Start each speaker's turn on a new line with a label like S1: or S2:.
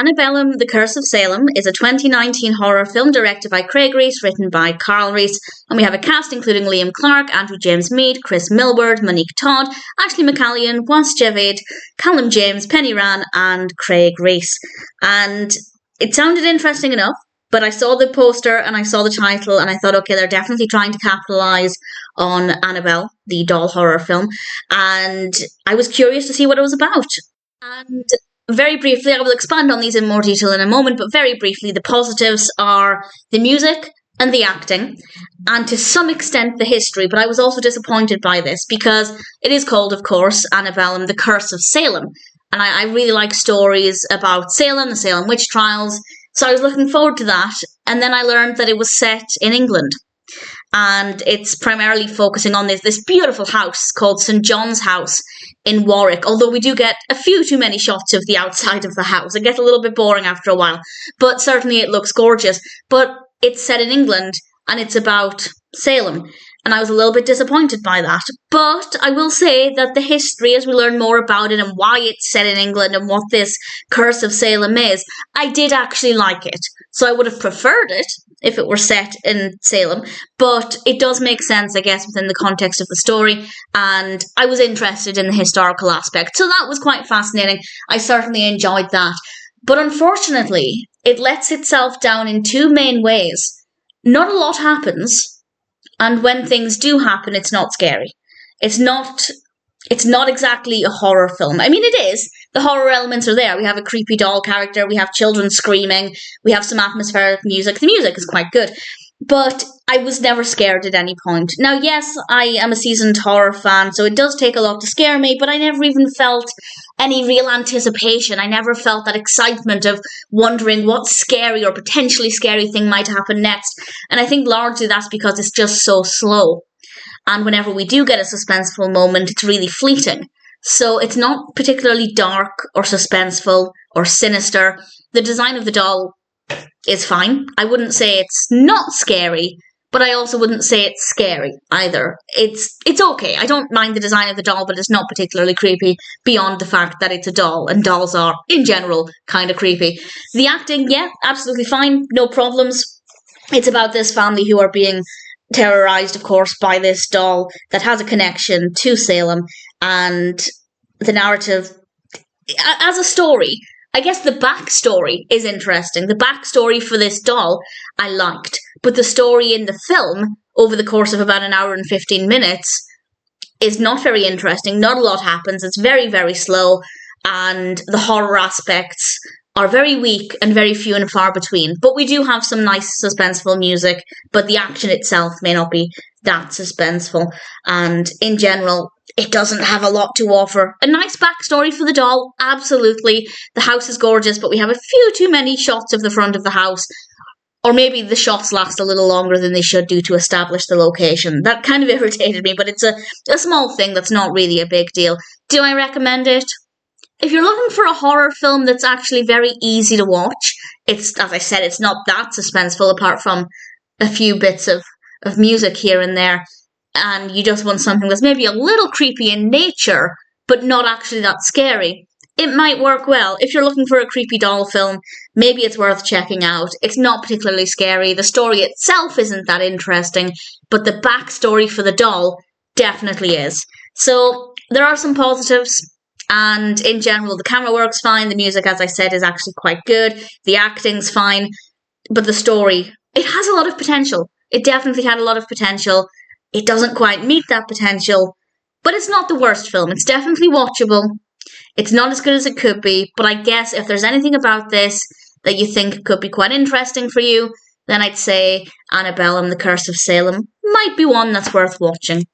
S1: Annabellum, The Curse of Salem is a 2019 horror film directed by Craig Rees, written by Carl Rees, and we have a cast including Liam Clarke, Andrew James Mead, Chris Millward, Monique Todd, Ashleigh McCallion, Javed, Callum James, Penny Rann, and Craig Rees. And it sounded interesting enough, but I saw the poster and I saw the title and I thought, okay, they're definitely trying to capitalise on Annabelle, the doll horror film, and I was curious to see what it was about. And very briefly, I will expand on these in more detail in a moment, but very briefly, the positives are the music and the acting, and to some extent the history, but I was also disappointed by this because it is called, of course, Annabellum, The Curse of Salem, and I really like stories about Salem, the Salem witch trials, so I was looking forward to that, and then I learned that it was set in England. And it's primarily focusing on this beautiful house called St. John's House in Warwick, although we do get a few too many shots of the outside of the house. It gets a little bit boring after a while, but certainly it looks gorgeous. But it's set in England, and it's about Salem, and I was a little bit disappointed by that. But I will say that the history, as we learn more about it and why it's set in England and what this Curse of Salem is, I did actually like it. So I would have preferred it if it were set in Salem, but it does make sense, I guess, within the context of the story, and I was interested in the historical aspect, so that was quite fascinating. I certainly enjoyed that, but unfortunately, it lets itself down in two main ways. Not a lot happens, and when things do happen, it's not scary. It's not exactly a horror film. I mean, it is. The horror elements are there. We have a creepy doll character. We have children screaming. We have some atmospheric music. The music is quite good. But I was never scared at any point. Now, yes, I am a seasoned horror fan, so it does take a lot to scare me, but I never even felt any real anticipation. I never felt that excitement of wondering what scary or potentially scary thing might happen next. And I think largely that's because it's just so slow. And whenever we do get a suspenseful moment, it's really fleeting. So it's not particularly dark or suspenseful or sinister. The design of the doll is fine. I wouldn't say it's not scary, but I also wouldn't say it's scary either. It's okay. I don't mind the design of the doll, but it's not particularly creepy beyond the fact that it's a doll, and dolls are, in general, kind of creepy. The acting, yeah, absolutely fine. No problems. It's about this family who are being terrorized, of course, by this doll that has a connection to Salem, and the narrative, as a story, I guess the backstory is interesting. The backstory for this doll I liked, but the story in the film, over the course of about an hour and 15 minutes, is not very interesting. Not a lot happens. It's very, very slow, and the horror aspects are very weak and very few and far between. But we do have some nice suspenseful music, but the action itself may not be that suspenseful. And in general, it doesn't have a lot to offer. A nice backstory for the doll, absolutely. The house is gorgeous, but we have a few too many shots of the front of the house. Or maybe the shots last a little longer than they should do to establish the location. That kind of irritated me, but it's a small thing that's not really a big deal. Do I recommend it? If you're looking for a horror film that's actually very easy to watch, it's, as I said, it's not that suspenseful apart from a few bits of music here and there, and you just want something that's maybe a little creepy in nature, but not actually that scary, it might work well. If you're looking for a creepy doll film, maybe it's worth checking out. It's not particularly scary. The story itself isn't that interesting, but the backstory for the doll definitely is. So there are some positives. And in general, the camera work's fine. The music, as I said, is actually quite good. The acting's fine. But the story, it has a lot of potential. It definitely had a lot of potential. It doesn't quite meet that potential. But it's not the worst film. It's definitely watchable. It's not as good as it could be. But I guess if there's anything about this that you think could be quite interesting for you, then I'd say Annabellum, The Curse of Salem might be one that's worth watching.